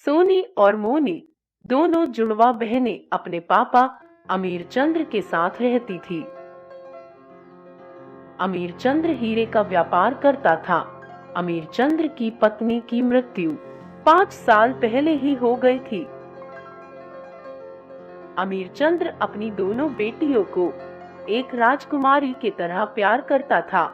सोनी और मोनी दोनों जुड़वा बहनें अपने पापा अमीर चंद्र के साथ रहती थी। अमीर चंद्र हीरे का व्यापार करता था। अमीर चंद्र की पत्नी की मृत्यु 5 साल पहले ही हो गई थी। अमीर चंद्र अपनी दोनों बेटियों को एक राजकुमारी की तरह प्यार करता था।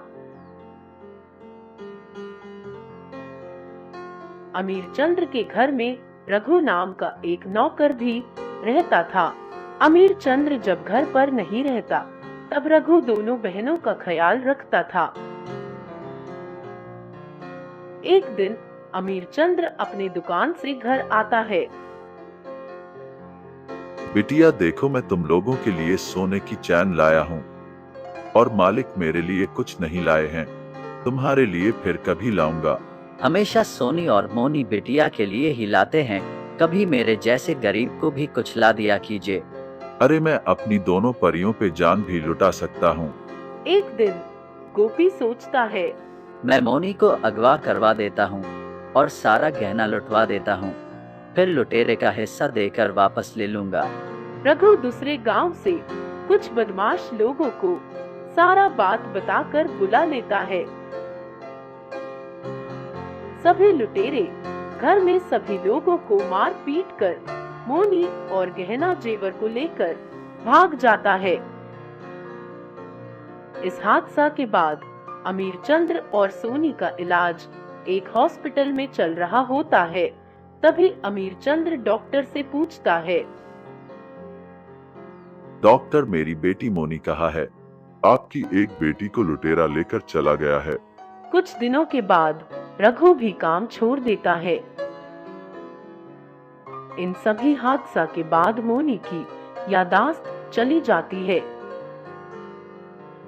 अमीर चंद्र के घर में रघु नाम का एक नौकर भी रहता था। अमीर चंद्र जब घर पर नहीं रहता तब रघु दोनों बहनों का ख्याल रखता था। एक दिन अमीर चंद्र अपने दुकान से घर आता है। बिटिया देखो, मैं तुम लोगों के लिए सोने की चैन लाया हूँ और मालिक मेरे लिए कुछ नहीं लाए हैं। तुम्हारे लिए फिर कभी लाऊंगा। हमेशा सोनी और मोनी बिटिया के लिए ही लाते हैं, कभी मेरे जैसे गरीब को भी कुछ ला दिया कीजिए। अरे मैं अपनी दोनों परियों पे जान भी लुटा सकता हूँ। एक दिन गोपी सोचता है, मैं मोनी को अगवा करवा देता हूँ और सारा गहना लुटवा देता हूँ, फिर लुटेरे का हिस्सा देकर वापस ले लूंगा। रघु दूसरे गांव से कुछ बदमाश लोगों को सारा बात बताकर बुला लेता है। सभी लुटेरे घर में सभी लोगों को मार पीट कर मोनी और गहना जेवर को लेकर भाग जाता है। इस हादसा के बाद अमीर चंद्र और सोनी का इलाज एक हॉस्पिटल में चल रहा होता है। तभी अमीर चंद्र डॉक्टर से पूछता है, डॉक्टर, मेरी बेटी मोनी कहाँ है? आपकी एक बेटी को लुटेरा लेकर चला गया है। कुछ दिनों के बाद रघु भी काम छोड़ देता है। इन सभी हादसा के बाद मोनी की यादाश्त चली जाती है।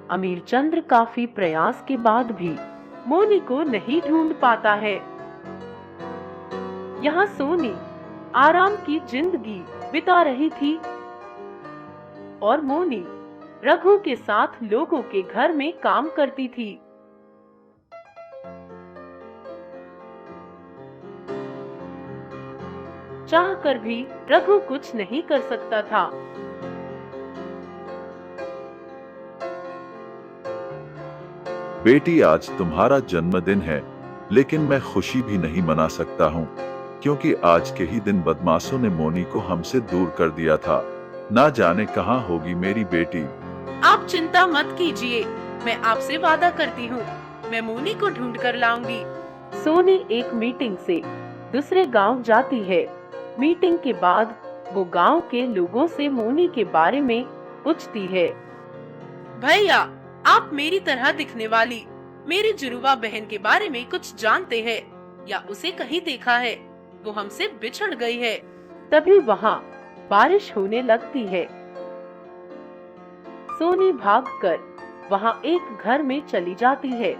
अमीर चंद्र काफी प्रयास के बाद भी मोनी को नहीं ढूंढ पाता है। यहाँ सोनी आराम की जिंदगी बिता रही थी और मोनी रघु के साथ लोगों के घर में काम करती थी। चाहकर भी रघु कुछ नहीं कर सकता था। बेटी, आज तुम्हारा जन्मदिन है, लेकिन मैं खुशी भी नहीं मना सकता हूँ, क्योंकि आज के ही दिन बदमाशों ने मोनी को हमसे दूर कर दिया था। ना जाने कहाँ होगी मेरी बेटी। आप चिंता मत कीजिए, मैं आपसे वादा करती हूँ, मैं मोनी को ढूंढ कर लाऊंगी। सोनी एक मीटिंग से दूसरे गांव जाती है। मीटिंग के बाद वो गांव के लोगों से मोनी के बारे में पूछती है। भैया, आप मेरी तरह दिखने वाली मेरी जुड़वा बहन के बारे में कुछ जानते हैं या उसे कहीं देखा है? वो हमसे बिछड़ गई है। तभी वहाँ बारिश होने लगती है। सोनी भागकर वहाँ एक घर में चली जाती है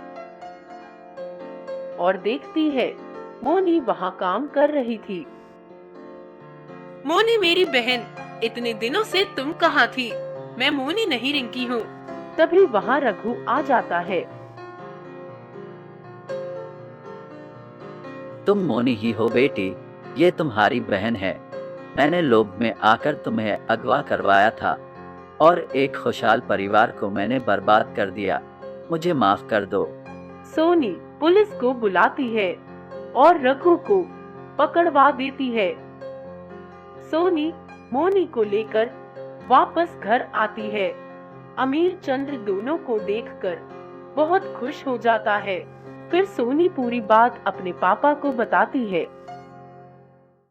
और देखती है मोनी वहाँ काम कर रही थी। मोनी मेरी बहन, इतने दिनों से तुम कहाँ थी? मैं मोनी नहीं रिंकी हूँ। तभी वहाँ रघु आ जाता है। तुम मोनी ही हो बेटी, ये तुम्हारी बहन है। मैंने लोभ में आकर तुम्हें अगवा करवाया था और एक खुशहाल परिवार को मैंने बर्बाद कर दिया। मुझे माफ कर दो। सोनी पुलिस को बुलाती है और रघु को पकड़वा देती है। सोनी मोनी को लेकर वापस घर आती है। अमीर चंद्र दोनों को देखकर बहुत खुश हो जाता है। फिर सोनी पूरी बात अपने पापा को बताती है।